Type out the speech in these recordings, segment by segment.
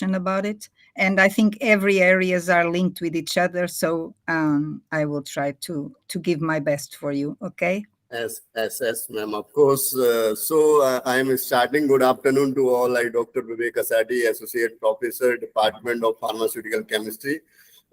about it. And I think every areas are linked with each other. So I will try to give my best for you. Okay. Yes, ma'am. Of course. I am starting. Good afternoon to all. I, Dr. Vivek Asadi, Associate Professor, Department of Pharmaceutical Chemistry.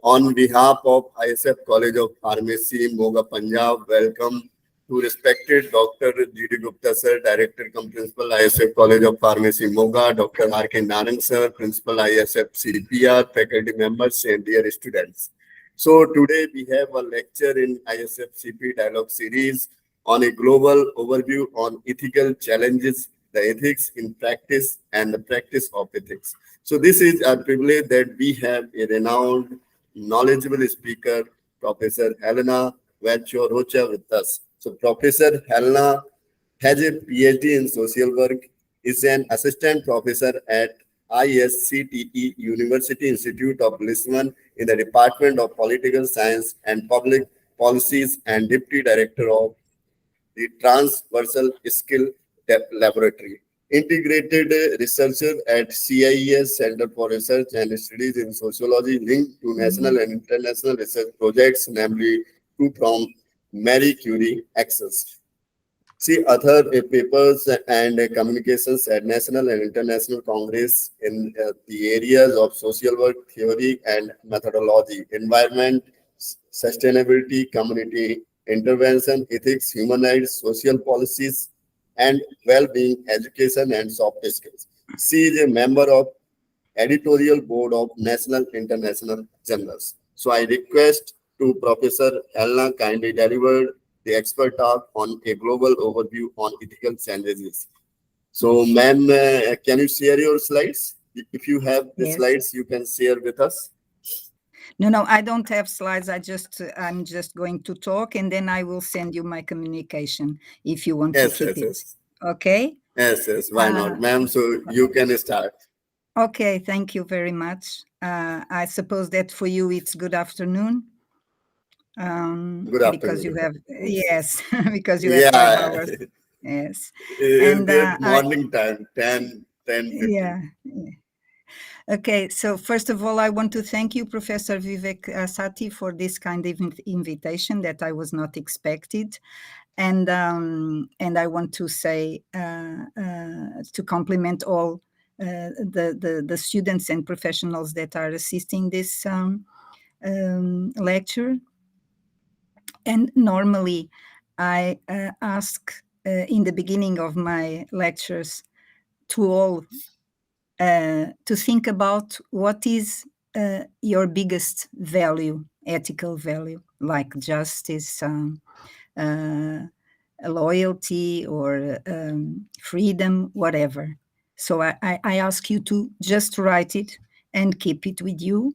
On behalf of ISF College of Pharmacy, Moga, Punjab, welcome to respected Dr. G.D. Gupta, sir, Director cum Principal, ISF College of Pharmacy, Moga, Dr. R.K. Narang, sir, Principal, ISFCPR, faculty members, and dear students. So today we have a lecture in ISFCP dialogue series on a global overview on ethical challenges, the ethics in practice and the practice of ethics. So this is a privilege that we have a renowned, knowledgeable speaker, Professor Helena Belchior-Rocha with us. So Professor Helena has a PhD in social work, is an assistant professor at ISCTE University Institute of Lisbon in the Department of Political Science and Public Policies and Deputy Director of the Transversal Skill Laboratory. Integrated researcher at CIES Center for Research and Studies in Sociology linked to national and international research projects, namely two from Marie Curie Access. She authored papers and communications at national and international congress in the areas of social work theory and methodology, environment, sustainability, community intervention, ethics, human rights, social policies, and well-being, education, and soft skills. She is a member of editorial board of national international journals. So I request to Professor Helena kindly deliver the expert talk on a global overview on ethical challenges. So, ma'am, can you share your slides? If you have the slides, you can share with us. No, I don't have slides. I'm just going to talk, and then I will send you my communication if you want to keep it. Okay? Yes, why not, ma'am? So you can start. Okay, thank you very much. I suppose that for you it's good afternoon. Good afternoon. Because you have because you have 5 hours. Yes. And morning time, 10, 15. Yeah. Okay, so first of all, I want to thank you, Professor Vivek Asadi, for this kind of invitation that I was not expected. And I want to say, to compliment all the students and professionals that are assisting this lecture. And normally I ask in the beginning of my lectures to all to think about what is your biggest value, ethical value, like justice, loyalty, or freedom, whatever. So I ask you to just write it and keep it with you.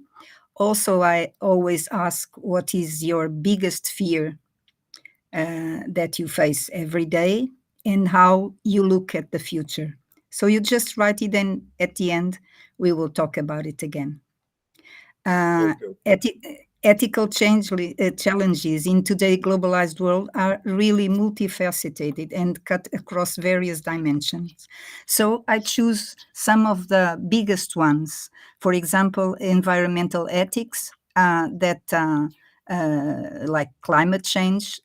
Also, I always ask, what is your biggest fear that you face every day, and how you look at the future? So you just write it, and at the end, we will talk about it again. Ethical challenges in today's globalized world are really multifaceted and cut across various dimensions. So I choose some of the biggest ones. For example, environmental ethics, like climate change.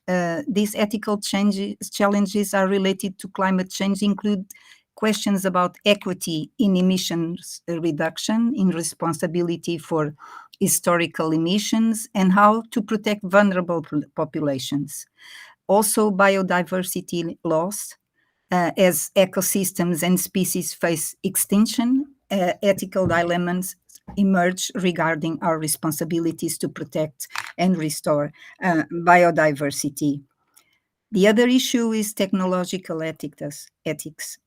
These ethical challenges are related to climate change, include questions about equity in emissions reduction, in responsibility for historical emissions, and how to protect vulnerable populations. Also, biodiversity loss, as ecosystems and species face extinction, ethical dilemmas emerge regarding our responsibilities to protect and restore biodiversity. The other issue is technological ethics,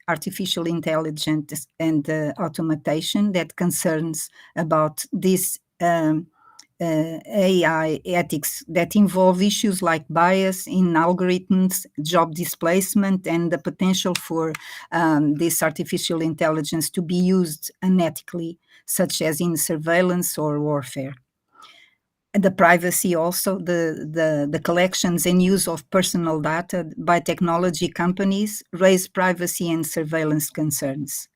artificial intelligence and automation, that concerns about this AI ethics that involve issues like bias in algorithms, job displacement, and the potential for this artificial intelligence to be used unethically, such as in surveillance or warfare. The privacy also, the collections and use of personal data by technology companies raise privacy and surveillance concerns.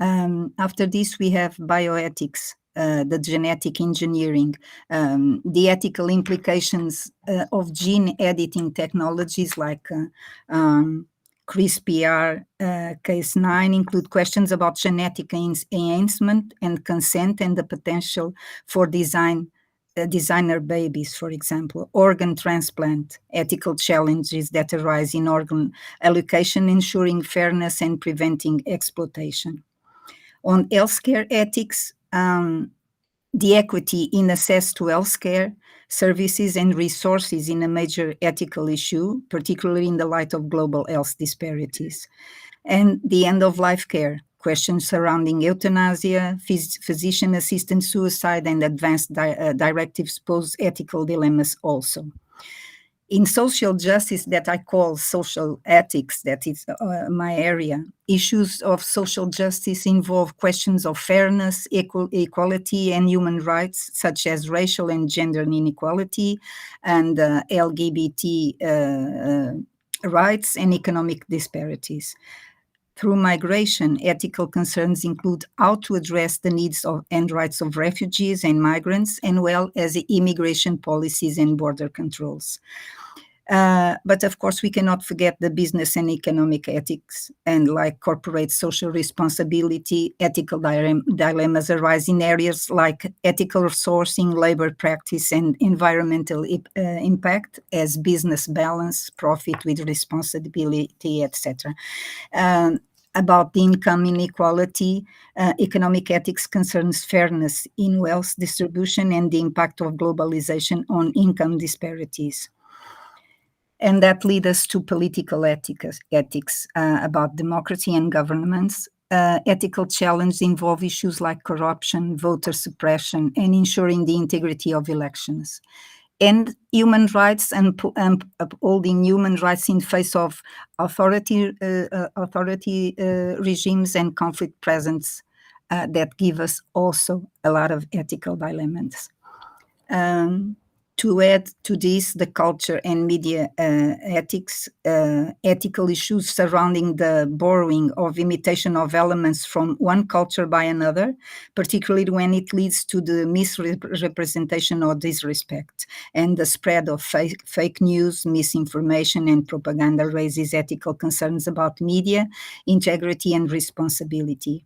After this, we have bioethics, the genetic engineering, the ethical implications of gene editing technologies like CRISPR Cas9 include questions about genetic enhancement and consent and the potential for designer babies, for example, organ transplant, ethical challenges that arise in organ allocation, ensuring fairness and preventing exploitation. On healthcare ethics, the equity in access to healthcare services and resources in a major ethical issue, particularly in the light of global health disparities. And the end-of-life care, questions surrounding euthanasia, physician-assisted suicide, and advanced directives pose ethical dilemmas also. In social justice, that I call social ethics, that is my area, issues of social justice involve questions of fairness, equality, and human rights, such as racial and gender inequality, and LGBT rights and economic disparities. Through migration, ethical concerns include how to address the needs and rights of refugees and migrants, and well as immigration policies and border controls. But of course, we cannot forget the business and economic ethics, and like corporate social responsibility, ethical dilemmas arise in areas like ethical sourcing, labor practice, and environmental impact as business balance, profit with responsibility, etc. About the income inequality, economic ethics concerns fairness in wealth distribution and the impact of globalization on income disparities. And that leads us to political ethics about democracy and governance. Ethical challenges involve issues like corruption, voter suppression, and ensuring the integrity of elections. And human rights and upholding human rights in face of authority regimes and conflict presence that give us also a lot of ethical dilemmas. To add to this, the culture and media ethics, ethical issues surrounding the borrowing of imitation of elements from one culture by another, particularly when it leads to the misrepresentation or disrespect. And the spread of fake news, misinformation, and propaganda raises ethical concerns about media, integrity, and responsibility.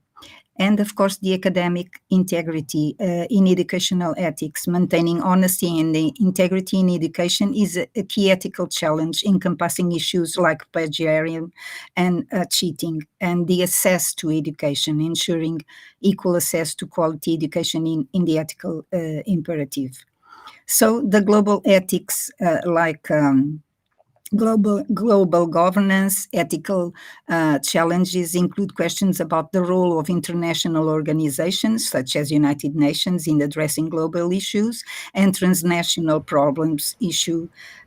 And of course, the academic integrity in educational ethics, maintaining honesty and integrity in education is a key ethical challenge encompassing issues like plagiarism and cheating, and the access to education, ensuring equal access to quality education in the ethical imperative. So the global ethics Global governance, ethical challenges include questions about the role of international organizations such as United Nations in addressing global issues and transnational problems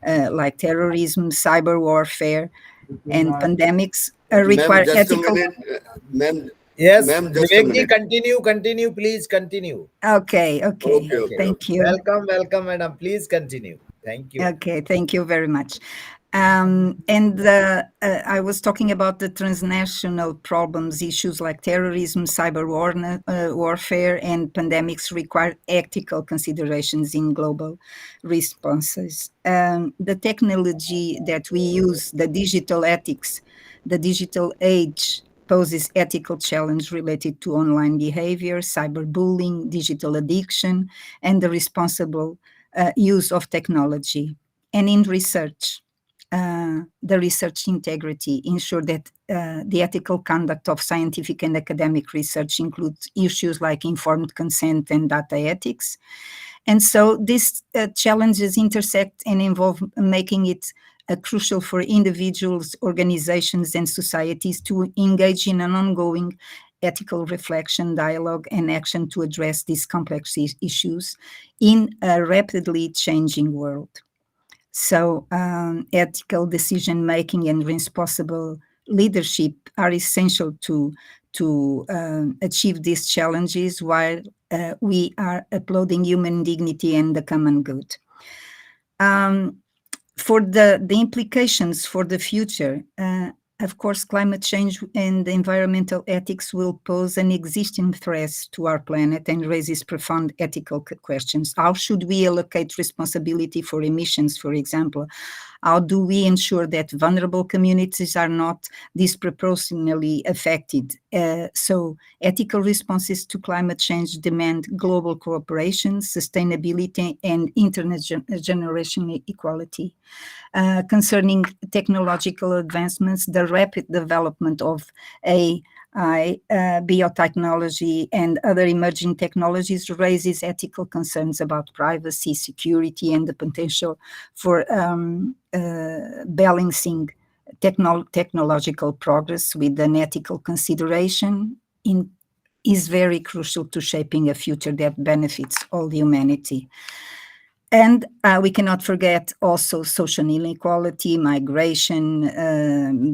like terrorism, cyber warfare, and pandemics require Just ethical... a minute. Ma'am, Yes, ma'am, just a Vivek ji, minute. continue, please continue. Okay. Thank you. Welcome, madam. Please continue. Thank you. Okay, thank you very much. I was talking about the transnational problems, issues like terrorism, cyber warfare, and pandemics require ethical considerations in global responses. The technology that we use, the digital ethics, the digital age, poses ethical challenge related to online behavior, cyberbullying, digital addiction, and the responsible use of technology. And in research, the research integrity, ensure that the ethical conduct of scientific and academic research includes issues like informed consent and data ethics. And so these challenges intersect and involve making it crucial for individuals, organizations, and societies to engage in an ongoing ethical reflection, dialogue, and action to address these complex issues in a rapidly changing world. So ethical decision-making and responsible leadership are essential to achieve these challenges while we are upholding human dignity and the common good. For the implications for the future, of course, climate change and environmental ethics will pose an existing threat to our planet and raises profound ethical questions. How should we allocate responsibility for emissions, for example? How do we ensure that vulnerable communities are not disproportionately affected? So ethical responses to climate change demand global cooperation, sustainability, and intergenerational equality. Concerning technological advancements, the rapid development of AI, biotechnology, and other emerging technologies raises ethical concerns about privacy, security, and the potential for balancing technological progress with an ethical consideration is very crucial to shaping a future that benefits all humanity. And we cannot forget also social inequality, migration,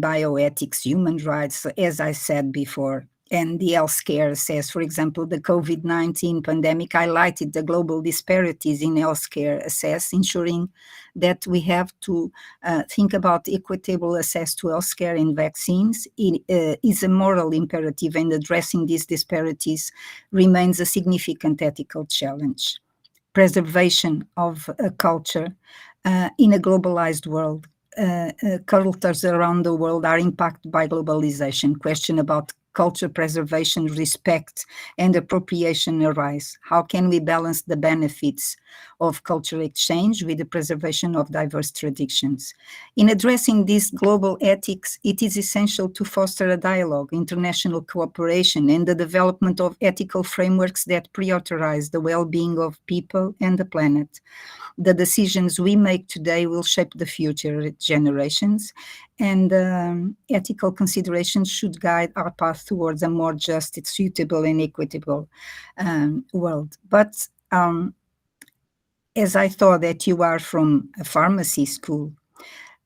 bioethics, human rights, as I said before, and the healthcare access. For example, the COVID-19 pandemic highlighted the global disparities in healthcare access, ensuring that we have to think about equitable access to healthcare and vaccines. It is a moral imperative, and addressing these disparities remains a significant ethical challenge. Preservation of a culture in a globalized world. Cultures around the world are impacted by globalization. Question about culture preservation, respect, and appropriation arise. How can we balance the benefits of cultural exchange with the preservation of diverse traditions? In addressing these global ethics, it is essential to foster a dialogue, international cooperation, and the development of ethical frameworks that prioritize the well-being of people and the planet. The decisions we make today will shape the future generations, and ethical considerations should guide our path towards a more just, suitable, and equitable world. But as I thought that you are from a pharmacy school,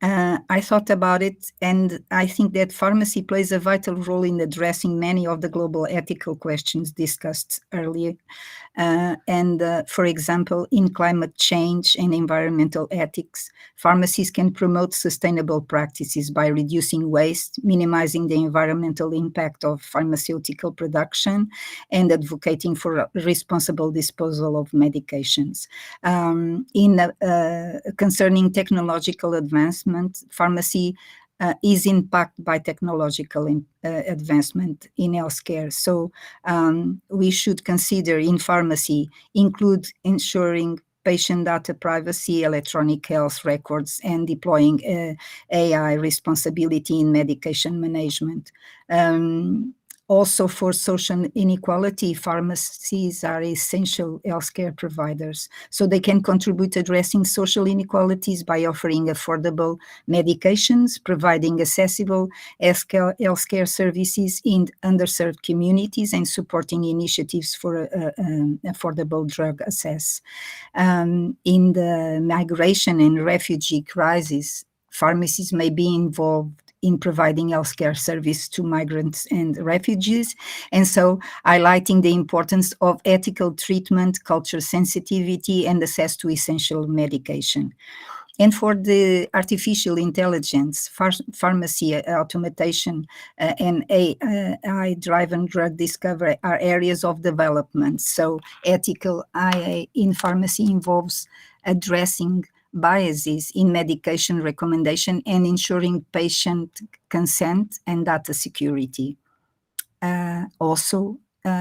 I thought about it, and I think that pharmacy plays a vital role in addressing many of the global ethical questions discussed earlier. For example, in climate change and environmental ethics, pharmacies can promote sustainable practices by reducing waste, minimizing the environmental impact of pharmaceutical production, and advocating for responsible disposal of medications. Concerning technological advancement, pharmacy is impacted by technological advancement in healthcare. So we should consider in pharmacy include ensuring patient data privacy, electronic health records, and deploying AI responsibility in medication management. Also, for social inequality, pharmacies are essential healthcare providers, so they can contribute to addressing social inequalities by offering affordable medications, providing accessible healthcare services in underserved communities, and supporting initiatives for affordable drug access. In the migration and refugee crisis, pharmacies may be involved in providing healthcare service to migrants and refugees, and so highlighting the importance of ethical treatment, cultural sensitivity, and access to essential medication. And for the artificial intelligence, pharmacy automation and AI-driven drug discovery are areas of development. So ethical AI in pharmacy involves addressing biases in medication recommendation and ensuring patient consent and data security. Also,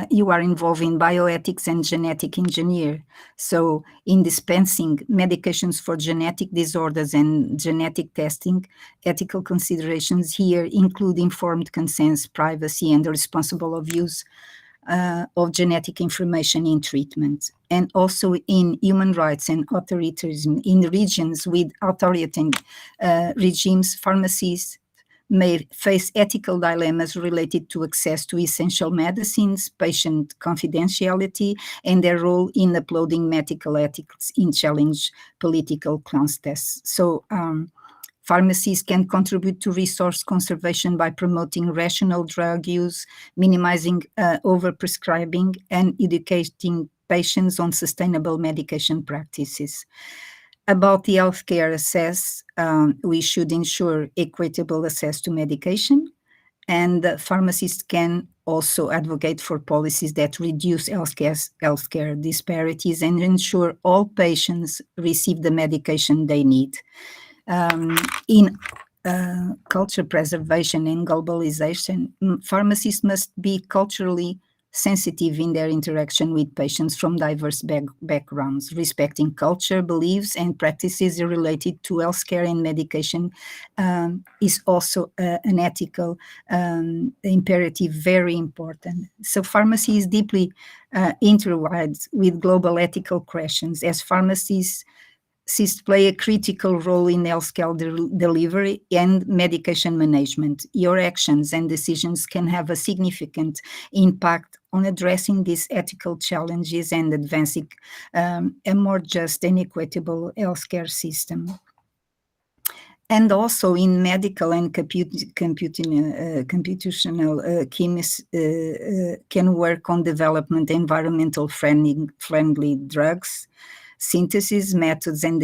you are involved in bioethics and genetic engineer. So in dispensing medications for genetic disorders and genetic testing, ethical considerations here include informed consent, privacy, and the responsible of use of genetic information in treatment. And also in human rights and authoritarianism in regions with authoritarian regimes, pharmacies may face ethical dilemmas related to access to essential medicines, patient confidentiality, and their role in uploading medical ethics in challenge political contests. So pharmacies can contribute to resource conservation by promoting rational drug use, minimizing overprescribing, and educating patients on sustainable medication practices. About the healthcare access, we should ensure equitable access to medication, and pharmacists can also advocate for policies that reduce healthcare disparities and ensure all patients receive the medication they need. In culture preservation and globalization, pharmacists must be culturally sensitive in their interaction with patients from diverse backgrounds, respecting culture, beliefs, and practices related to healthcare and medication is also an ethical imperative, very important. So pharmacy is deeply intertwined with global ethical questions, as pharmacists play a critical role in healthcare delivery and medication management. Your actions and decisions can have a significant impact on addressing these ethical challenges and advancing a more just and equitable healthcare system. And also in medical and computational chemists can work on development environmental friendly drugs, synthesis methods, and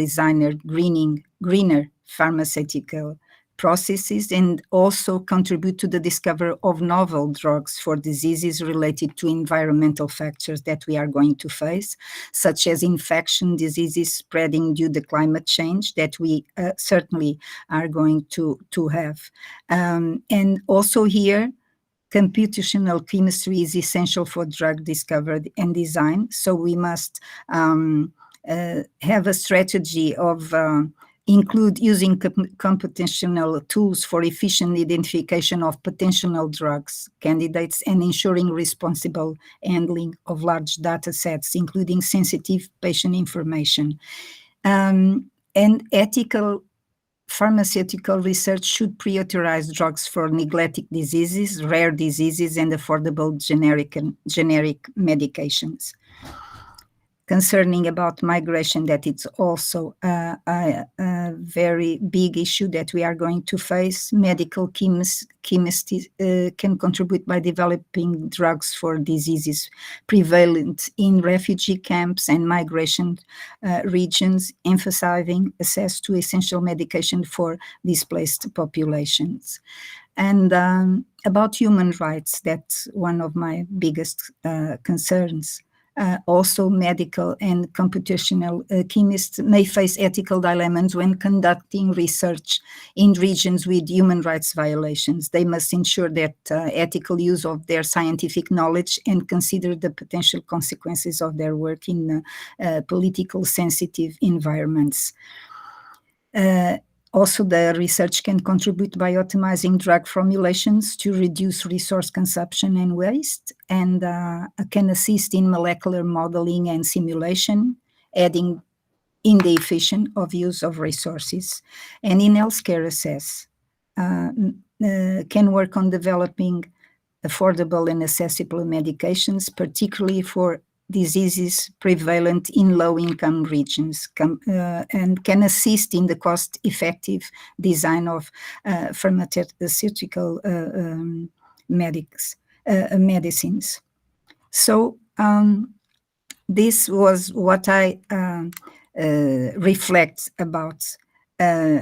greener pharmaceutical processes, and also contribute to the discovery of novel drugs for diseases related to environmental factors that we are going to face, such as infection diseases spreading due to climate change that we certainly are going to have. And also here, computational chemistry is essential for drug discovery and design, so we must have a strategy of include using computational tools for efficient identification of potential drugs candidates and ensuring responsible handling of large data sets, including sensitive patient information. And ethical pharmaceutical research should prioritize drugs for neglected diseases, rare diseases, and affordable generic medications. Concerning about migration, that it's also a very big issue that we are going to face. Medical chemists can contribute by developing drugs for diseases prevalent in refugee camps and migration regions, emphasizing access to essential medication for displaced populations. And about human rights, that's one of my biggest concerns. Also, medical and computational chemists may face ethical dilemmas when conducting research in regions with human rights violations. They must ensure that ethical use of their scientific knowledge and consider the potential consequences of their work in political sensitive environments. Also, the research can contribute by optimizing drug formulations to reduce resource consumption and waste, and can assist in molecular modeling and simulation, adding in the efficient of use of resources. And in healthcare access, can work on developing affordable and accessible medications, particularly for diseases prevalent in low-income regions, and can assist in the cost-effective design of pharmaceutical medicines. So this was what I reflect about.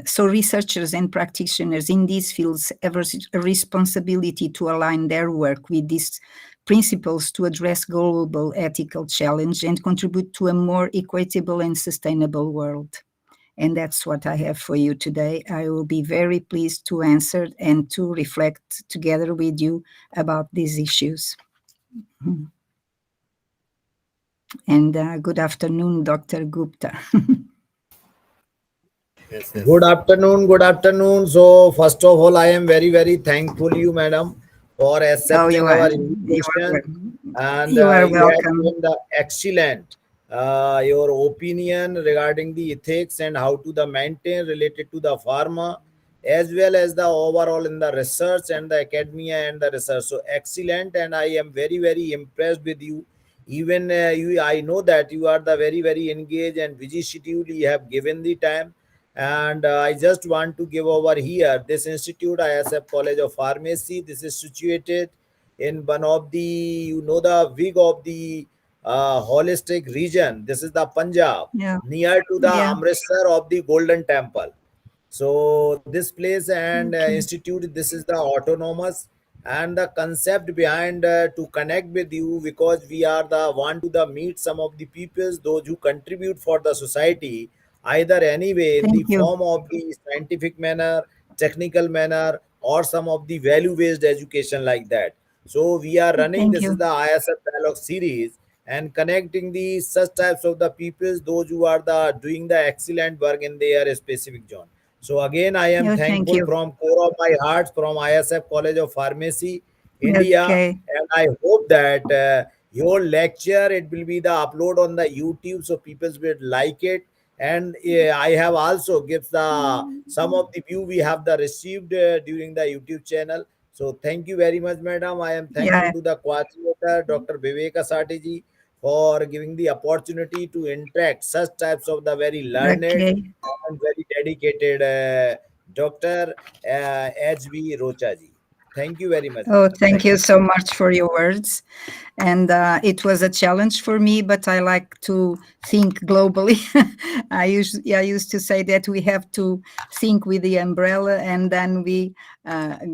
So researchers and practitioners in these fields have a responsibility to align their work with these principles to address global ethical challenge and contribute to a more equitable and sustainable world. And that's what I have for you today. I will be very pleased to answer and to reflect together with you about these issues. And good afternoon, Dr. Gupta. Yes. Good afternoon. Good afternoon. So first of all, I am very, very thankful you, madam, for accepting our invitation. And you are you have welcome. given the excellent your opinion regarding the ethics and how to the maintain related to the pharma, as well as the overall in the research and the academia and the research. So excellent, and I am very, very impressed with you. Even you, I know that you are the very, very engaged and busy schedule. You have given the time. And I just want to give over here this institute, ISF College of Pharmacy. This is situated in one of the, the wing of the holistic region. This is the Punjab, Yeah. near to the Yeah. Amritsar of the Golden Temple. So this place and Okay. institute, this is the autonomous, and the concept behind to connect with you, because we are the want to the meet some of the peoples, those who contribute for the society, either anyway in the Thank you. form of the scientific manner, technical manner, or some of the value based education like that. So we are running, Thank this is you. the ISF dialogue series, and connecting the such types of the peoples, those who are the doing the excellent work in their specific zone. So again, I am Oh, thank thankful you. from core of my heart from ISF College of Pharmacy, India, Okay. and I hope that your lecture, it will be the upload on the YouTube, so people will like it. And I have also gives the some of the view we have the received during the YouTube channel. So thank you very much, madam. I am thankful Yeah. to the coordinator, Dr. Viveka Satiji, for giving the opportunity to interact such types of the very learned Okay. and very dedicated Dr. H.B. Rocha ji. Thank you very much, Oh, madam. thank Thank you you. so much for your words. And it was a challenge for me, but I like to think globally. I used to say that we have to think with the umbrella, and then we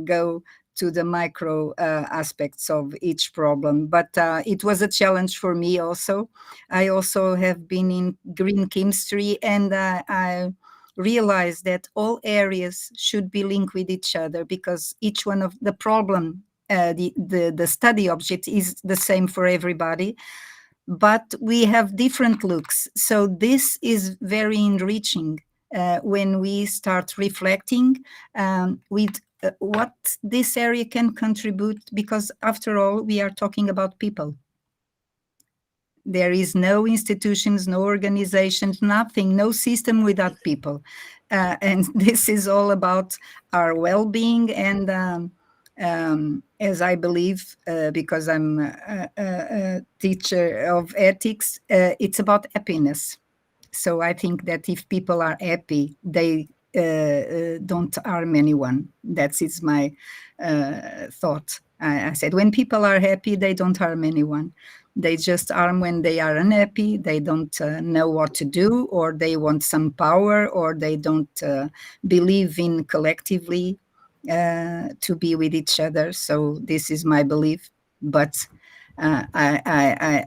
go to the micro aspects of each problem. But it was a challenge for me also. I also have been in green chemistry, and I realized that all areas should be linked with each other, because each one of the problem, the study object is the same for everybody, but we have different looks. So this is very enriching when we start reflecting with what this area can contribute, because after all, we are talking about people. There is no institutions, no organizations, nothing, no system without people. And this is all about our well-being. And as I believe, because I'm a teacher of ethics, it's about happiness. So I think that if people are happy, they don't harm anyone. That is my thought. I said, when people are happy, they don't harm anyone. They just harm when they are unhappy, they don't know what to do, or they want some power, or they don't believe in collectively to be with each other. So this is my belief. But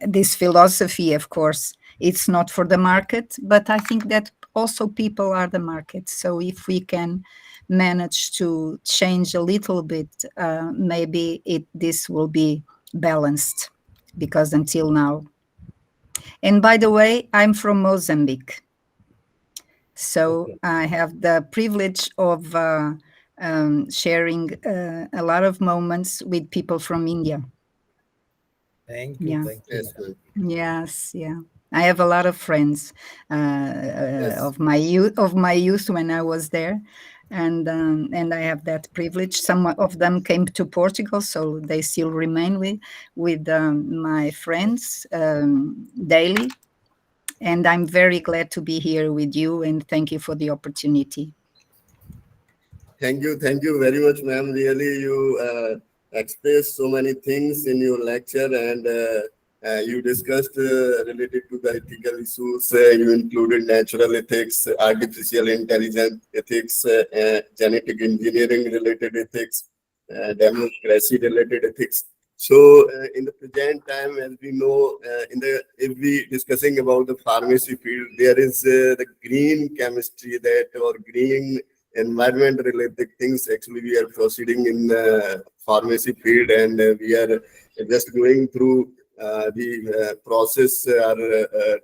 this philosophy, of course, it's not for the market, but I think that also people are the market. So if we can manage to change a little bit, maybe this will be balanced, because until now. And by the way, I'm from Mozambique. So Okay. I have the privilege of sharing a lot of moments with people from India. Thank you. Yeah. Thank you, Yes, madam. ma'am. Yes, yeah. I have a lot of friends Yes. of my youth when I was there, and I have that privilege. Some of them came to Portugal, so they still remain with my friends daily. And I'm very glad to be here with you, and thank you for the opportunity. Thank you very much, ma'am. Really, you expressed so many things in your lecture, and you discussed related to the ethical issues. You included natural ethics, artificial intelligence ethics, genetic engineering related ethics, democracy related ethics. So, in the present time, as we know, if we discussing about the pharmacy field, there is the green chemistry that or green environment related things. Actually, we are proceeding in the pharmacy field, and we are just going through the process or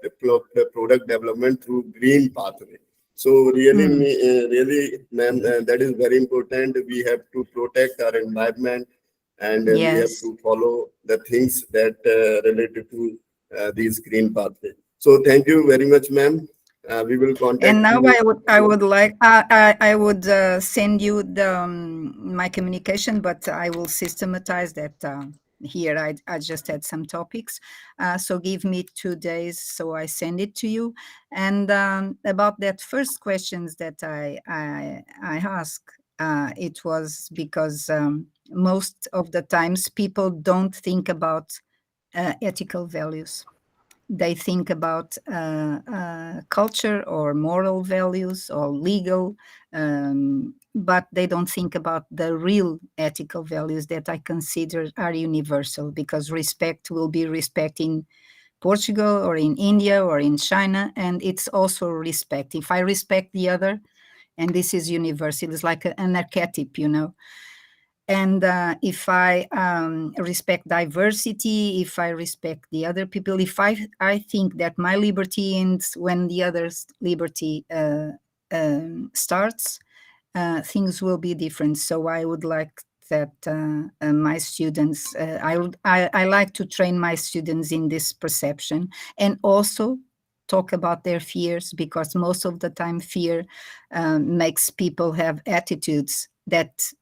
developed product development through green pathway. So really, really, ma'am, that is very important. We have to protect our environment, and we have Yes. to follow the things that related to these green pathway. So thank you very much, ma'am. We will contact And now you. I would like I would send you the my communication, but I will systematize that here. I just had some topics, so give me 2 days, so I send it to you. And about that first questions that I ask, it was because most of the times people don't think about ethical values. they think about culture or moral values or legal, but they don't think about the real ethical values that I consider are universal, because respect will be respect in Portugal or in India or in China, and it's also respect. If I respect the other, and this is universal, it's like an archetype, you know. And if I respect diversity, if I respect the other people, if I think that my liberty ends when the other's liberty starts, things will be different. So I would like that my students, I like to train my students in this perception, and also talk about their fears, because most of the time fear makes people have attitudes that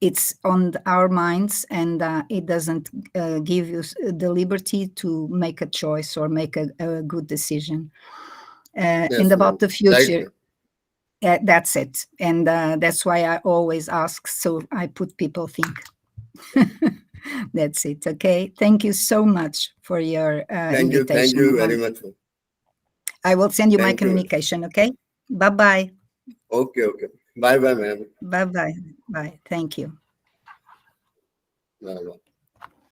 it's on our minds, and it doesn't give you the liberty to make a choice or make a good decision. Yes, and about the future, right. that's it. And that's why I always ask, so I put people think. That's it. Okay, thank you so much for your invitation. Thank you very much. I will send you my Thank you. communication. Okay, bye-bye. Okay. Bye, ma'am. Bye. Thank you. Bye.